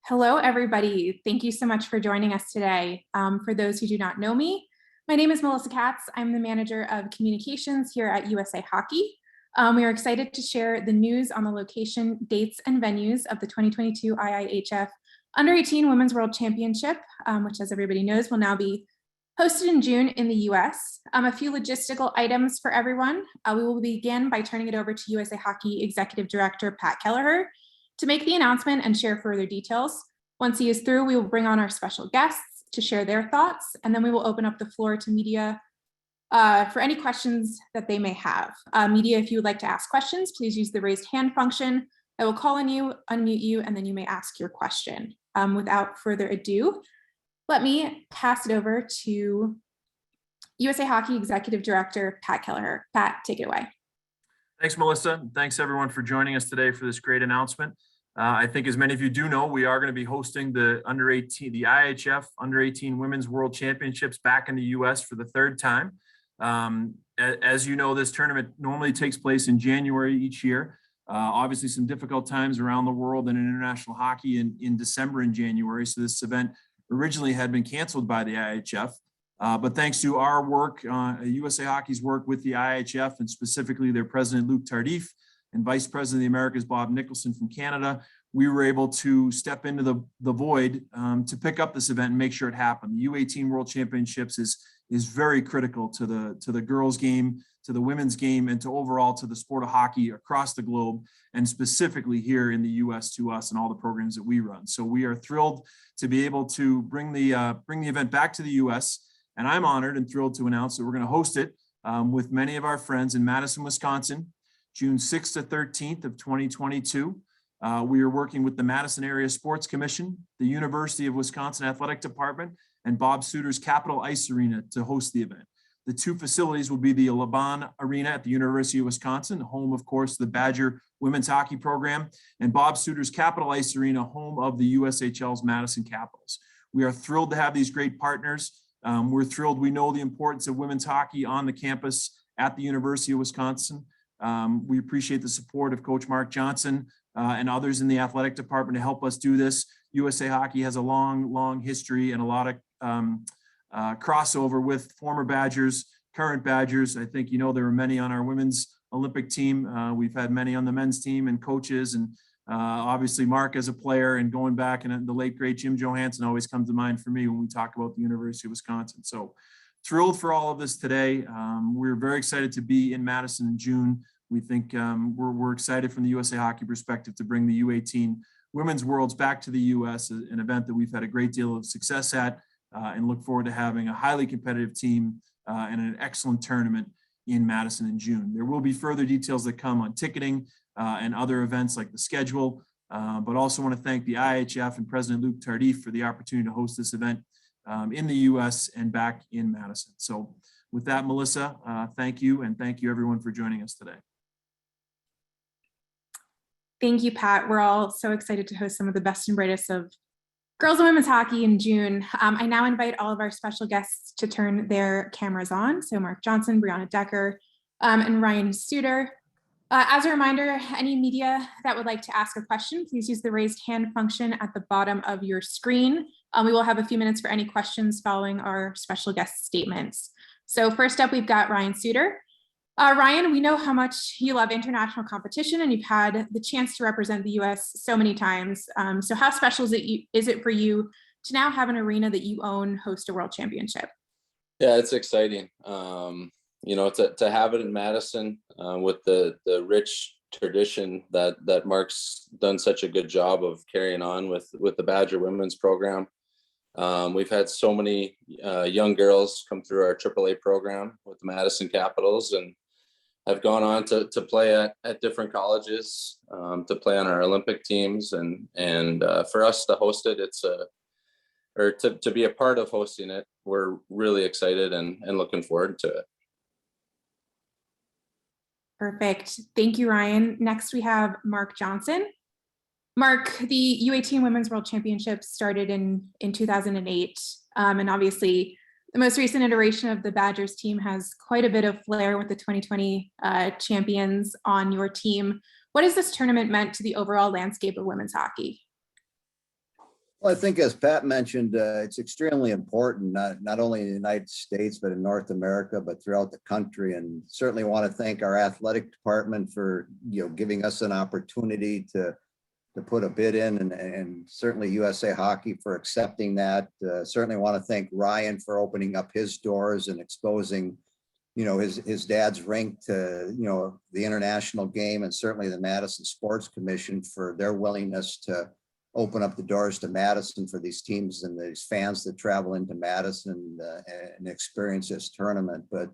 Hello, everybody. Thank you so much for joining us today. For those who do not know me, my name is Melissa Katz. I'm the manager of communications here at USA Hockey. We are excited to share the news on the location, dates, and venues of the 2022 IIHF Under-18 Women's World Championship, which, as everybody knows, will now be hosted in June in the US. A few logistical items for everyone. We will begin by turning it over to USA Hockey Executive Director Pat Kelleher to make the announcement and share further details. Once he is through, we will bring on our special guests to share their thoughts, and then we will open up the floor to media for any questions that they may have. Media, if you would like to ask questions, please use the raised hand function. I will call on you, unmute you, and then you may ask your question. Without further ado, let me pass it over to USA Hockey Executive Director Pat Kelleher. Pat, take it away. Thanks, Melissa. Thanks, everyone, for joining us today for this great announcement. I think, as many of you do know, we are going to be hosting the IIHF Under-18 Women's World Championships back in the U.S. for the third time. As you know, this tournament normally takes place in January each year. Obviously, some difficult times around the world and in international hockey in December and January. So this event originally had been canceled by the IIHF. But thanks to our work, USA Hockey's work with the IIHF, and specifically their president, Luc Tardif, and Vice President of the Americas, Bob Nicholson from Canada, we were able to step into the void to pick up this event and make sure it happened. The U18 World Championships is very critical to the girls' game, to the women's game, and to overall to the sport of hockey across the globe, and specifically here in the U.S. to us and all the programs that we run. So we are thrilled to be able to bring the event back to the U.S., and I'm honored and thrilled to announce that we're going to host it with many of our friends in Madison, Wisconsin, June 6th to 13th of 2022. We are working with the Madison Area Sports Commission, the University of Wisconsin Athletic Department, and Bob Suter's Capitol Ice Arena to host the event. The two facilities will be the LeBon Arena at the University of Wisconsin, home, of course, the Badger women's hockey program, and Bob Suter's Capitol Ice Arena, home of the USHL's Madison Capitals. We are thrilled to have these great partners. We're thrilled. We know the importance of women's hockey on the campus at the University of Wisconsin. We appreciate the support of Coach Mark Johnson and others in the athletic department to help us do this. USA Hockey has a long history and a lot of crossover with former Badgers, current Badgers. I think, there were many on our women's Olympic team. We've had many on the men's team and coaches, and obviously Mark as a player, and going back, and the late great Jim Johansson always comes to mind for me when we talk about the University of Wisconsin. So thrilled for all of this today. We're very excited to be in Madison in June. We think we're excited from the USA Hockey perspective to bring the U18 Women's Worlds back to the U.S., an event that we've had a great deal of success at, and look forward to having a highly competitive team and an excellent tournament in Madison in June. There will be further details that come on ticketing and other events like the schedule, but also want to thank the IIHF and President Luc Tardif for the opportunity to host this event in the U.S. and back in Madison. So with that, Melissa, thank you, and thank you everyone for joining us today. Thank you, Pat. We're all so excited to host some of the best and brightest of girls and women's hockey in June. I now invite all of our special guests to turn their cameras on. So Mark Johnson, Brianna Decker, and Ryan Suter. As a reminder, any media that would like to ask a question, please use the raised hand function at the bottom of your screen. We will have a few minutes for any questions following our special guest statements. So first up, we've got Ryan Suter. Ryan, we know how much you love international competition, and you've had the chance to represent the U.S. so many times. So how special is it for you to now have an arena that you own host a world championship? Yeah, it's exciting. To have it in Madison with the rich tradition that Mark's done such a good job of carrying on with the Badger women's program. We've had so many young girls come through our AAA program with the Madison Capitals, and have gone on to play at different colleges, to play on our Olympic teams, and for us to host it, to be a part of hosting it, we're really excited and looking forward to it. Perfect. Thank you, Ryan. Next, we have Mark Johnson. Mark, the U18 Women's World Championships started in 2008, and obviously the most recent iteration of the Badgers team has quite a bit of flair with the 2020 champions on your team. What has this tournament meant to the overall landscape of women's hockey? Well, I think as Pat mentioned, it's extremely important, not only in the United States, but in North America, but throughout the country. And certainly want to thank our athletic department for, giving us an opportunity to put a bid in, and certainly USA Hockey for accepting that. Certainly want to thank Ryan for opening up his doors and exposing, his dad's rink to, the international game, and certainly the Madison Sports Commission for their willingness to open up the doors to Madison for these teams and these fans that travel into Madison and experience this tournament. But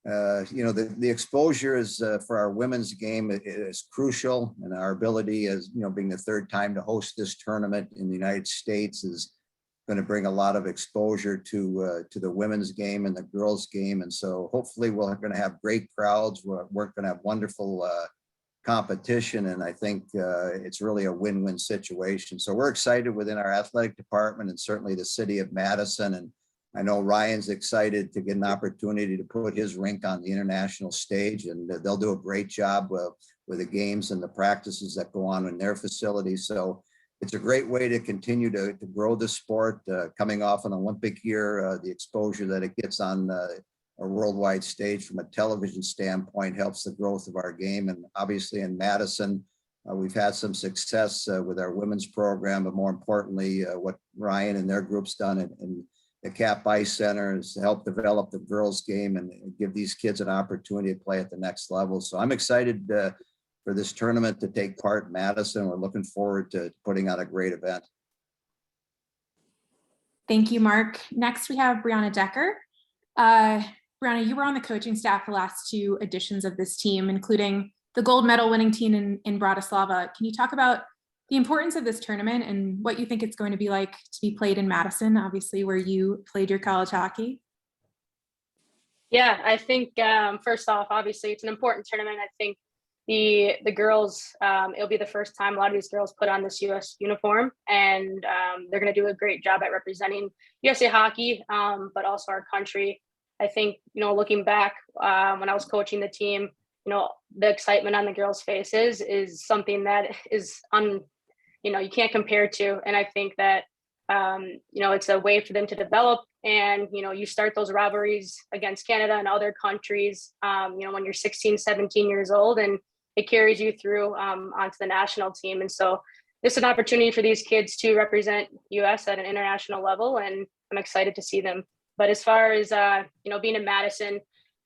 the exposure is for our women's game is crucial, and our ability as being the third time to host this tournament in the United States is going to bring a lot of exposure to the women's game and the girls game. And so hopefully we're going to have great crowds. We're going to have wonderful competition, and I think it's really a win-win situation. So we're excited within our athletic department and certainly the city of Madison. And I know Ryan's excited to get an opportunity to put his rink on the international stage, and they'll do a great job with the games and the practices that go on in their facilities. So it's a great way to continue to grow the sport, coming off an Olympic year. The exposure that it gets on a worldwide stage from a television standpoint helps the growth of our game. And obviously in Madison, we've had some success with our women's program, but more importantly, what Ryan and their group's done in the Cap Ice Center is to help develop the girls game and give these kids an opportunity to play at the next level. So I'm excited for this tournament to take part in Madison. We're looking forward to putting on a great event. Thank you, Mark. Next, we have Brianna Decker. Brianna, you were on the coaching staff the last two editions of this team, including the gold medal winning team in Bratislava. Can you talk about the importance of this tournament and what you think it's going to be like to be played in Madison, obviously where you played your college hockey? Yeah, I think first off, obviously it's an important tournament. I think the girls, it'll be the first time a lot of these girls put on this U.S. uniform, and they're going to do a great job at representing USA Hockey, but also our country. I think, looking back when I was coaching the team, the excitement on the girls' faces is something that is you can't compare to. And I think that, it's a way for them to develop, and, you start those rivalries against Canada and other countries, when you're 16, 17 years old, and it carries you through onto the national team. And so this is an opportunity for these kids to represent US at an international level, and I'm excited to see them. But as far as, being in Madison,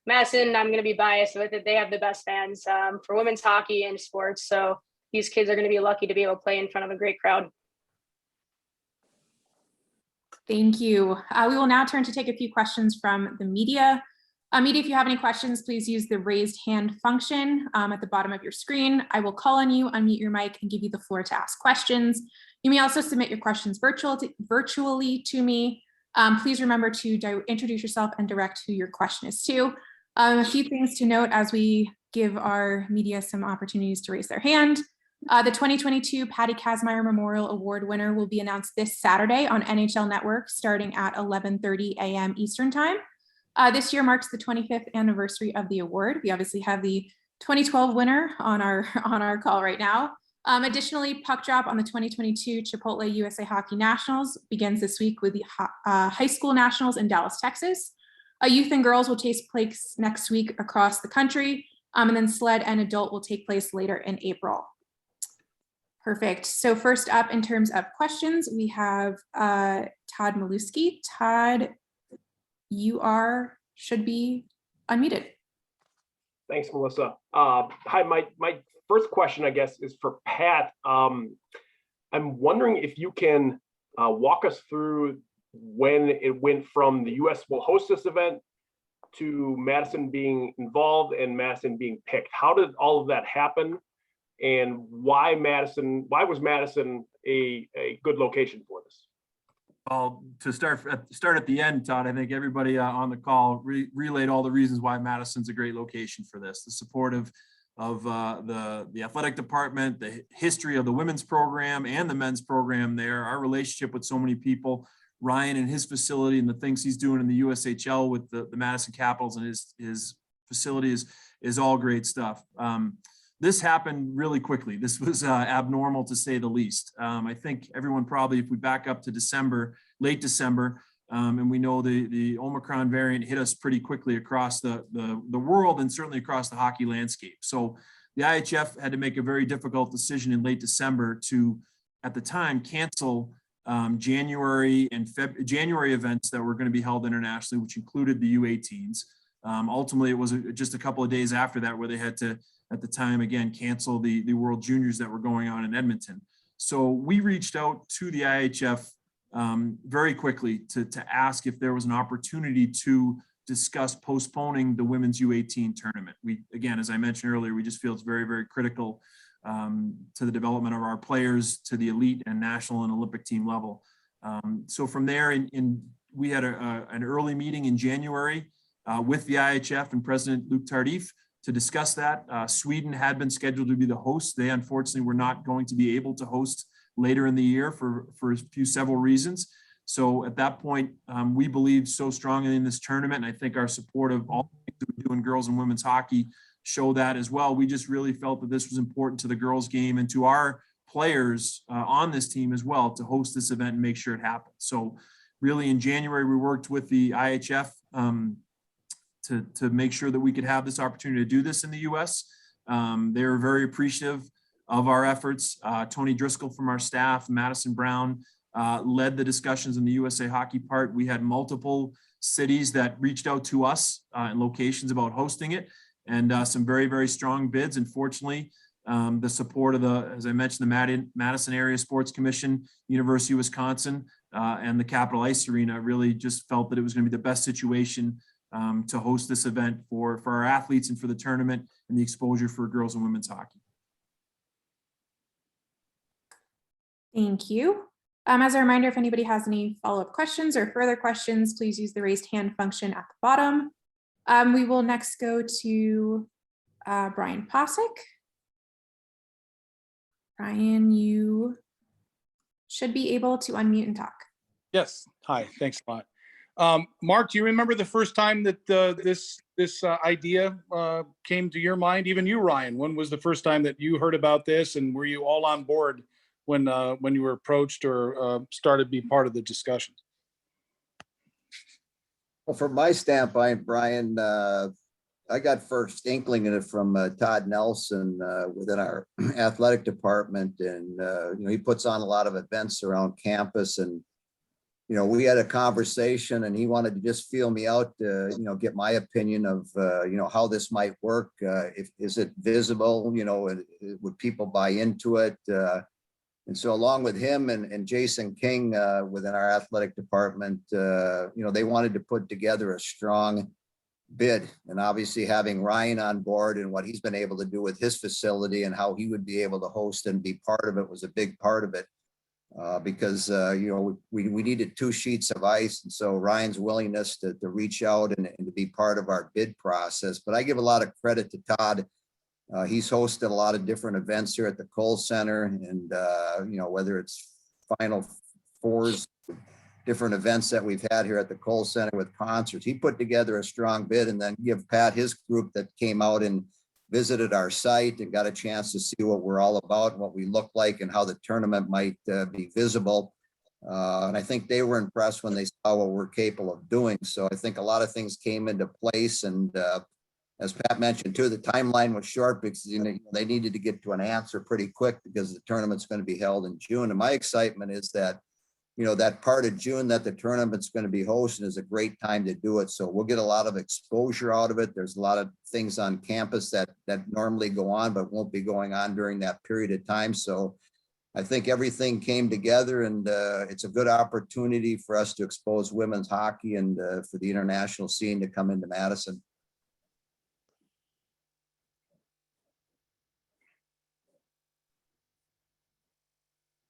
I'm going to be biased with it. They have the best fans for women's hockey and sports. So these kids are going to be lucky to be able to play in front of a great crowd. Thank you. We will now turn to take a few questions from the media. Media, if you have any questions, please use the raised hand function at the bottom of your screen. I will call on you, unmute your mic, and give you the floor to ask questions. You may also submit your questions virtually to me. Please remember to introduce yourself and direct who your question is to. A few things to note as we give our media some opportunities to raise their hand. The 2022 Patty Kazmaier Memorial Award winner will be announced this Saturday on NHL Network starting at 11:30 a.m. Eastern Time. This year marks the 25th anniversary of the award. We obviously have the 2012 winner on our call right now. Additionally, puck drop on the 2022 Chipotle USA Hockey Nationals begins this week with the high school nationals in Dallas, Texas. Youth and girls will take place next week across the country, and then sled and adult will take place later in April. Perfect. So first up, in terms of questions, we have Todd Maluski. Todd, you should be unmuted. Thanks, Melissa. Hi, my first question, I guess, is for Pat. I'm wondering if you can walk us through when it went from the U.S. will host this event to Madison being involved and Madison being picked. How did all of that happen, and why was Madison a good location for this? Well, to start at the end, Todd, I think everybody on the call relayed all the reasons why Madison's a great location for this. The support of the athletic department, the history of the women's program and the men's program there, our relationship with so many people, Ryan and his facility and the things he's doing in the USHL with the Madison Capitals and his facility is all great stuff. this happened really quickly. This was abnormal to say the least. I think everyone probably, if we back up to December, late December, and we know the Omicron variant hit us pretty quickly across the world and certainly across the hockey landscape. So the IHF had to make a very difficult decision in late December to, at the time, cancel January events that were going to be held internationally, which included the U18s. Ultimately, it was just a couple of days after that where they had to, at the time, again, cancel the World Juniors that were going on in Edmonton. So we reached out to the IHF very quickly to ask if there was an opportunity to discuss postponing the women's U18 tournament. We, again, as I mentioned earlier, we just feel it's very, very critical to the development of our players to the elite and national and Olympic team level. So from there, we had an early meeting in January with the IHF and President Luc Tardif to discuss that. Sweden had been scheduled to be the host. They unfortunately were not going to be able to host later in the year for several reasons. So at that point, we believed so strongly in this tournament, and I think our support of all things that we do in girls and women's hockey show that as well. We just really felt that this was important to the girls' game and to our players on this team as well to host this event and make sure it happens. So really in January, we worked with the IHF to make sure that we could have this opportunity to do this in the US. They were very appreciative of our efforts. Tony Driscoll from our staff, Madison Brown, led the discussions in the USA Hockey part. We had multiple cities that reached out to us and locations about hosting it, and some very, very strong bids. And fortunately, the support of as I mentioned, the Madison Area Sports Commission, University of Wisconsin, and the Capitol Ice Arena really just felt that it was going to be the best situation to host this event for our athletes and for the tournament and the exposure for girls and women's hockey. Thank you. As a reminder, if anybody has any follow-up questions or further questions, please use the raised hand function at the bottom. We will next go to Brian Posick. Brian, you should be able to unmute and talk. Yes. Hi. Thanks a lot. Mark, do you remember the first time that this idea came to your mind? Even you, Ryan, when was the first time that you heard about this, and were you all on board when you were approached or started to be part of the discussions? Well, from my standpoint, Brian, I got first inkling in it from Todd Nelson within our athletic department, and he puts on a lot of events around campus, and we had a conversation, and he wanted to just feel me out to get my opinion of how this might work. Is it visible? Would people buy into it? And so along with him and Jason King within our athletic department, they wanted to put together a strong bid. And obviously having Ryan on board and what he's been able to do with his facility and how he would be able to host and be part of it was a big part of it. Because we needed 2 sheets of ice. And so Ryan's willingness to reach out and to be part of our bid process. But I give a lot of credit to Todd. He's hosted a lot of different events here at the Kohl Center, and whether it's Final Fours, different events that we've had here at the Kohl Center with concerts, he put together a strong bid, and then give Pat his group that came out and visited our site and got a chance to see what we're all about and what we look like and how the tournament might be visible. And I think they were impressed when they saw what we're capable of doing. So I think a lot of things came into place, and as Pat mentioned too, the timeline was short because they needed to get to an answer pretty quick because the tournament's going to be held in June. And my excitement is that that part of June that the tournament's going to be hosted is a great time to do it. So we'll get a lot of exposure out of it. There's a lot of things on campus that normally go on, but won't be going on during that period of time. So I think everything came together, and it's a good opportunity for us to expose women's hockey and for the international scene to come into Madison.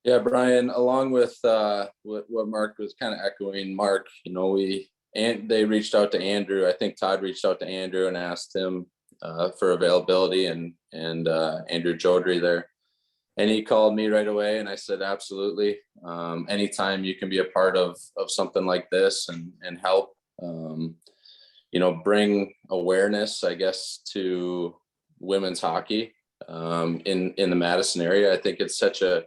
Yeah, Brian, along with what Mark was kind of echoing, Mark, they reached out to Andrew. I think Todd reached out to Andrew and asked him for availability, and Andrew Jodry there. And he called me right away, and I said, absolutely. Anytime you can be a part of something like this and help, bring awareness, I guess, to women's hockey. in the Madison area. I think it's such a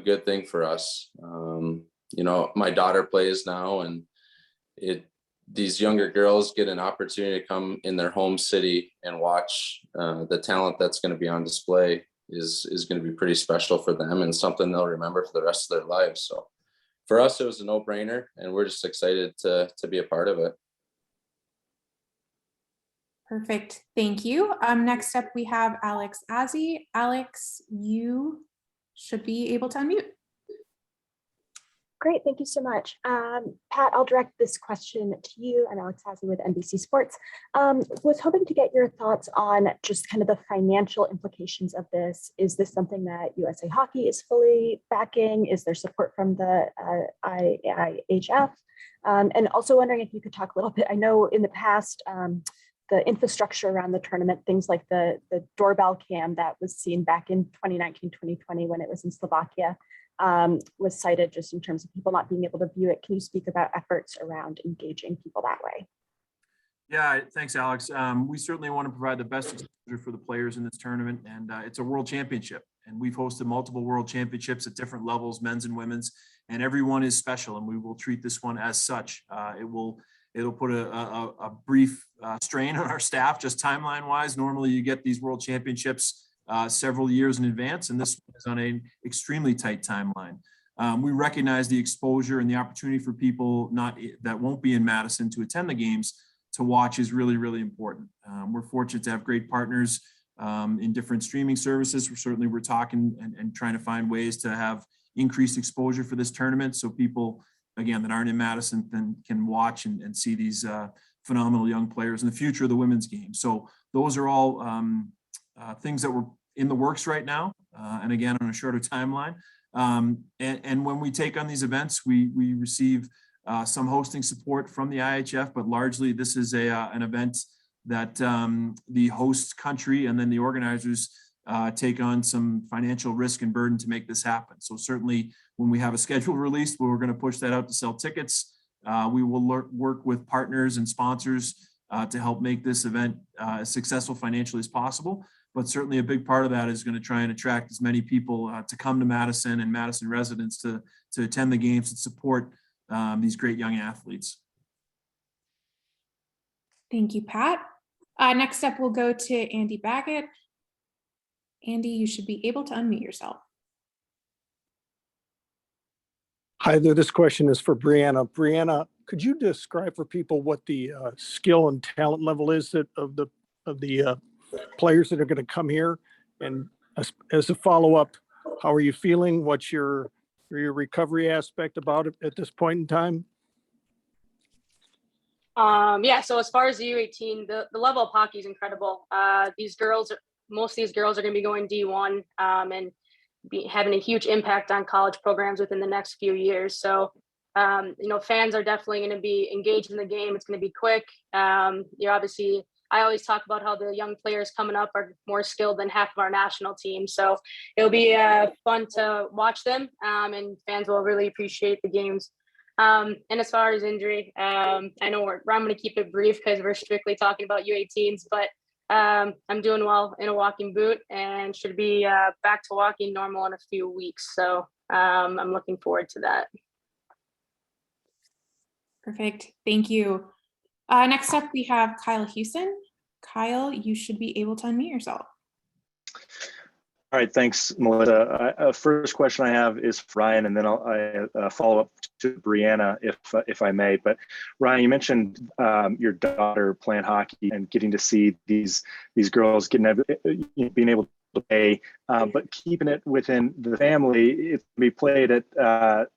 good thing for us. You know, my daughter plays now, and these younger girls get an opportunity to come in their home city and watch the talent that's going to be on display is going to be pretty special for them and something they'll remember for the rest of their lives. So for us, it was a no-brainer, and we're just excited to be a part of it. Perfect. Thank you. Next up, we have Alex Azzi. Alex, you should be able to unmute. Great, thank you so much. Pat, I'll direct this question to you. I'm Alex Azzi with NBC Sports. Was hoping to get your thoughts on just kind of the financial implications of this. Is this something that USA Hockey is fully backing? Is there support from the IHF? And also wondering if you could talk a little bit, I know in the past, the infrastructure around the tournament, things like the doorbell cam that was seen back in 2019, 2020 when it was in Slovakia, was cited just in terms of people not being able to view it. Can you speak about efforts around engaging people that way? Yeah, thanks, Alex. We certainly want to provide the best exposure for the players in this tournament, and it's a world championship. And we've hosted multiple world championships at different levels, men's and women's, and everyone is special, and we will treat this one as such. It'll put a brief strain on our staff, just timeline-wise. Normally, you get these world championships several years in advance, and this is on an extremely tight timeline. We recognize the exposure and the opportunity for people that won't be in Madison to attend the games to watch is really, really important. We're fortunate to have great partners in different streaming services. We're talking and trying to find ways to have increased exposure for this tournament, so people, again, that aren't in Madison then can watch and see these phenomenal young players in the future of the women's game. So those are all things that were in the works right now, and again, on a shorter timeline. And when we take on these events, we receive some hosting support from the IHF, but largely this is an event that the host country and then the organizers take on some financial risk and burden to make this happen. So certainly when we have a schedule released, we're going to push that out to sell tickets. We will work with partners and sponsors to help make this event as successful financially as possible. But certainly a big part of that is going to try and attract as many people to come to Madison and Madison residents to attend the games and support these great young athletes. Thank you, Pat. Next up, we'll go to Andy Baggett. Andy, you should be able to unmute yourself. Hi there, this question is for Brianna. Brianna, could you describe for people what the skill and talent level is of the players that are going to come here? And as a follow-up, how are you feeling? What's your recovery aspect about it at this point in time? Yeah, so as far as the U18, the level of hockey is incredible. Most of these girls are going to be going D1 and having a huge impact on college programs within the next few years. So, fans are definitely going to be engaged in the game. It's going to be quick. I always talk about how the young players coming up are more skilled than half of our national team. So it'll be fun to watch them, and fans will really appreciate the games. And as far as injury, I know I'm going to keep it brief because we're strictly talking about U18s, but I'm doing well in a walking boot and should be back to walking normal in a few weeks. So I'm looking forward to that. Perfect. Thank you. Next up, we have Kyle Houston. Kyle, you should be able to unmute yourself. All right, thanks, Melissa. First question I have is for Ryan, and then I'll follow up to Brianna if I may. But Ryan, you mentioned your daughter playing hockey and getting to see these girls being able to play, but keeping it within the family. It can be played at the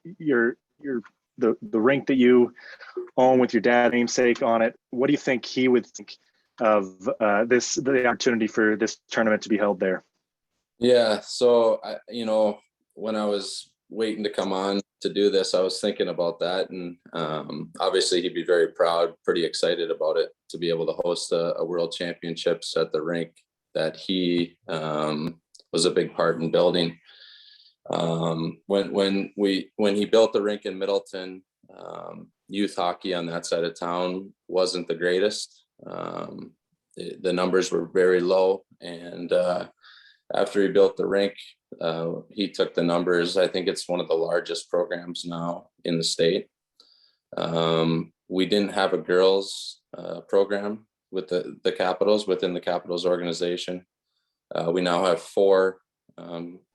rink that you own with your dad namesake on it. What do you think he would think of the opportunity for this tournament to be held there? Yeah, so when I was waiting to come on to do this, I was thinking about that, and obviously he'd be very proud, pretty excited about it, to be able to host a world championships at the rink that he was a big part in building. When he built the rink in Middleton, youth hockey on that side of town wasn't the greatest. The numbers were very low, and after he built the rink, he took the numbers. I think it's one of the largest programs now in the state. We didn't have a girls program with the Capitals within the Capitals organization. We now have 4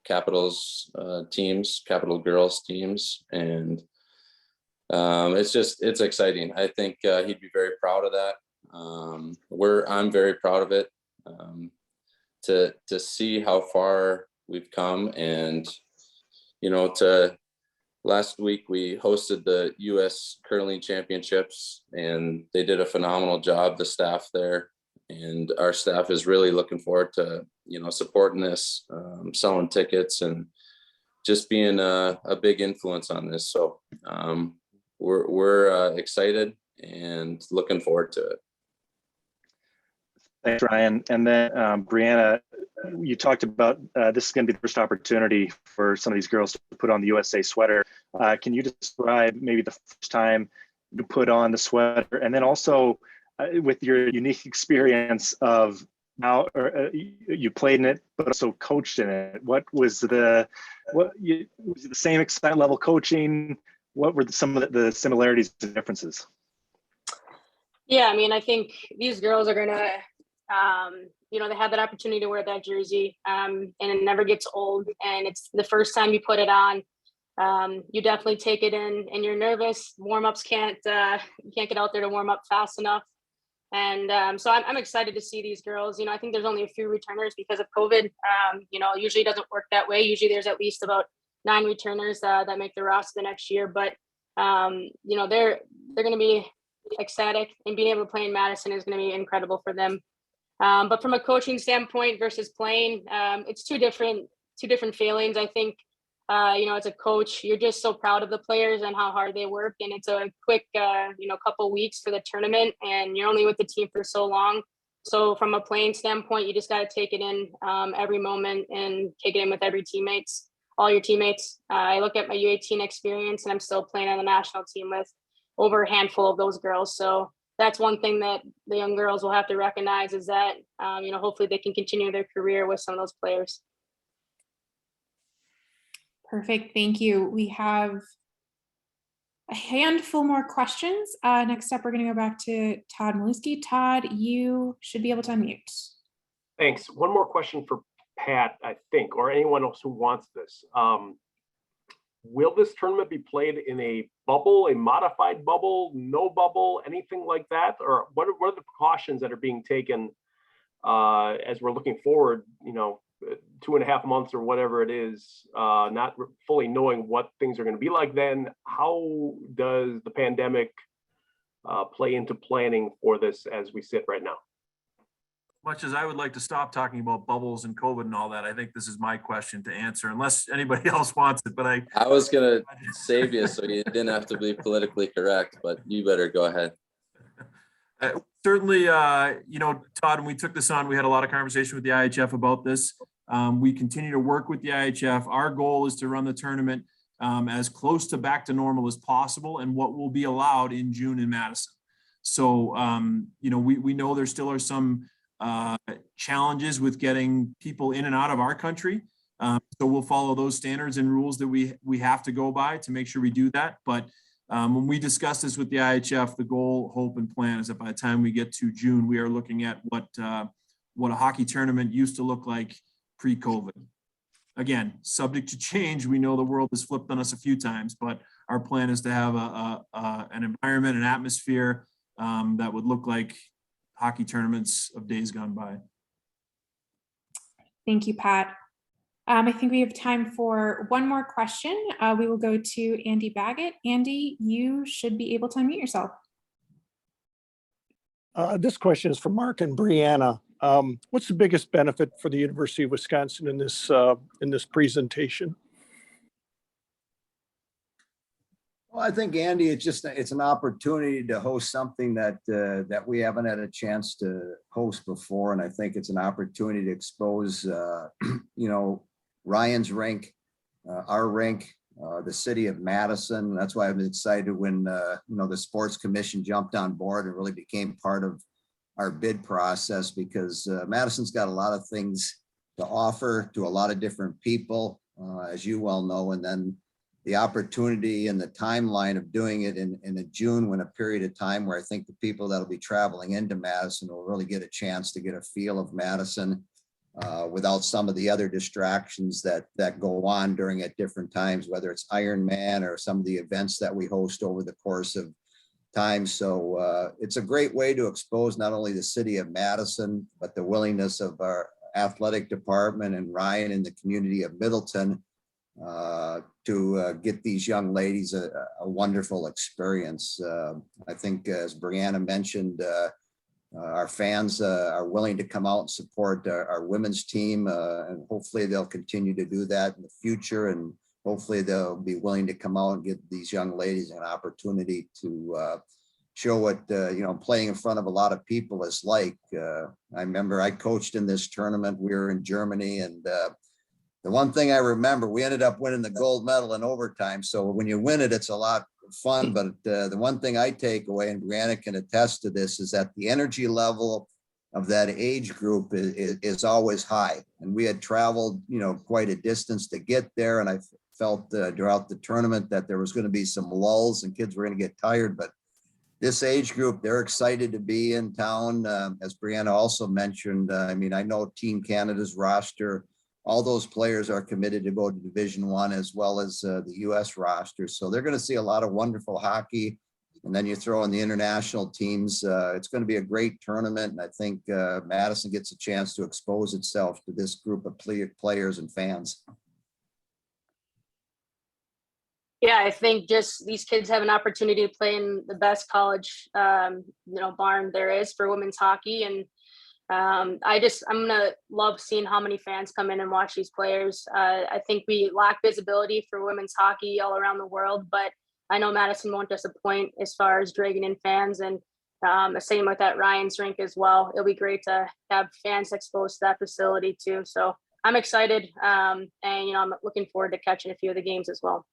Capitals teams, Capital girls teams, and it's exciting. I think he'd be very proud of that. I'm very proud of it. To see how far we've come, and last week we hosted the U.S. curling championships, and they did a phenomenal job, the staff there, and our staff is really looking forward to supporting this, selling tickets, and just being a big influence on this. So we're excited and looking forward to it. Thanks, Ryan. And then Brianna, you talked about this is going to be the first opportunity for some of these girls to put on the USA sweater. Can you describe maybe the first time you put on the sweater, and then also with your unique experience of now you played in it, but also coached in it? Was the same excitement level coaching? What were some of the similarities and differences? Yeah, I mean, I think these girls are gonna, they have that opportunity to wear that jersey, and it never gets old. And it's the first time you put it on, you definitely take it in, and you're nervous. Warm-ups you can't get out there to warm up fast enough. And so I'm excited to see these girls. I think there's only a few returners because of COVID. Usually it doesn't work that way. Usually there's at least about 9 returners that make the roster the next year. But they're going to be ecstatic, and being able to play in Madison is going to be incredible for them. But from a coaching standpoint versus playing, it's two different feelings. I think as a coach, you're just so proud of the players and how hard they work, and it's a quick couple weeks for the tournament, and you're only with the team for so long. So from a playing standpoint, you just got to take it in every moment and take it in with all your teammates. I look at my U18 experience, and I'm still playing on the national team with over a handful of those girls. So that's one thing that the young girls will have to recognize, is that hopefully they can continue their career with some of those players. Perfect, thank you. We have a handful more questions. Next up, we're going to go back to Todd Maluski. Todd, you should be able to unmute. Thanks. One more question for Pat, I think, or anyone else who wants this. Will this tournament be played in a bubble, a modified bubble, no bubble, anything like that? Or what are the precautions that are being taken as we're looking forward, 2.5 months or whatever it is, not fully knowing what things are going to be like then? How does the pandemic play into planning for this as we sit right now? Much as I would like to stop talking about bubbles and COVID and all that, I think this is my question to answer, unless anybody else wants it. But I was gonna save you so you didn't have to be politically correct, but you better go ahead. Certainly, Todd, when we took this on, we had a lot of conversation with the IHF about this. We continue to work with the IHF. Our goal is to run the tournament as close to back to normal as possible, and what will be allowed in June in Madison. So, we know there still are some challenges with getting people in and out of our country. So we'll follow those standards and rules that we have to go by to make sure we do that. But when we discuss this with the IHF, the goal, hope, and plan is that by the time we get to June, we are looking at what a hockey tournament used to look like pre-COVID. Again, subject to change. We know the world has flipped on us a few times, but our plan is to have an environment, an atmosphere that would look like hockey tournaments of days gone by. Thank you, Pat. I think we have time for one more question. We will go to Andy Baggett. Andy, you should be able to unmute yourself. This question is for Mark and Brianna. What's the biggest benefit for the University of Wisconsin in this presentation? Well, I think, Andy, it's an opportunity to host something that we haven't had a chance to host before, and I think it's an opportunity to expose, Ryan's rink, our rink, the city of Madison. That's why I was excited when the Sports Commission jumped on board and really became part of our bid process, because Madison's got a lot of things offer to a lot of different people, as you well know, and then the opportunity and the timeline of doing it in a June, when a period of time where I think the people that'll be traveling into Madison will really get a chance to get a feel of Madison without some of the other distractions that go on during at different times, whether it's Ironman or some of the events that we host over the course of time. So it's a great way to expose not only the city of Madison, but the willingness of our athletic department and Ryan and the community of Middleton to get these young ladies a wonderful experience. I think, as Brianna mentioned, our fans are willing to come out and support our women's team, and hopefully they'll continue to do that in the future. And hopefully they'll be willing to come out and give these young ladies an opportunity to show what, playing in front of a lot of people is like. I remember I coached in this tournament. We were in Germany, and the one thing I remember, we ended up winning the gold medal in overtime. So when you win it, it's a lot of fun. But the one thing I take away, and Brianna can attest to this, is that the energy level of that age group is always high. And we had traveled, quite a distance to get there. And I felt throughout the tournament that there was going to be some lulls and kids were going to get tired. But this age group, they're excited to be in town. As Brianna also mentioned, I know Team Canada's roster, all those players are committed to go to Division I as well as the US roster. So they're going to see a lot of wonderful hockey. And then you throw in the international teams. It's going to be a great tournament. And I think Madison gets a chance to expose itself to this group of players and fans. Yeah, I think just these kids have an opportunity to play in the best college, barn there is for women's hockey. And I'm gonna love seeing how many fans come in and watch these players. I think we lack visibility for women's hockey all around the world, but I know Madison won't disappoint as far as dragging in fans. And the same with that Ryan's rink as well. It'll be great to have fans exposed to that facility too. So I'm excited, and I'm looking forward to catching a few of the games as well.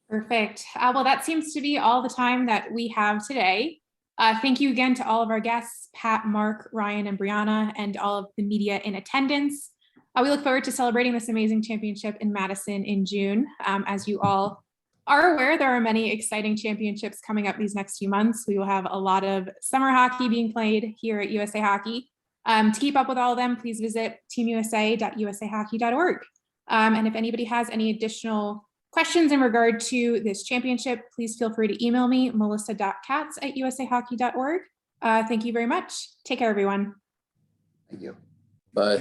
Perfect. Well, that seems to be all the time that we have today. Thank you again to all of our guests, Pat, Mark, Ryan, and Brianna, and all of the media in attendance. We look forward to celebrating this amazing championship in Madison in June. As you all are aware, there are many exciting championships coming up these next few months. We will have a lot of summer hockey being played here at USA Hockey. To keep up with all of them, please visit teamusa.usahockey.org. And if anybody has any additional questions in regard to this championship, please feel free to email me, melissa.katz@usahockey.org. Thank you very much. Take care, everyone. Thank you. Bye.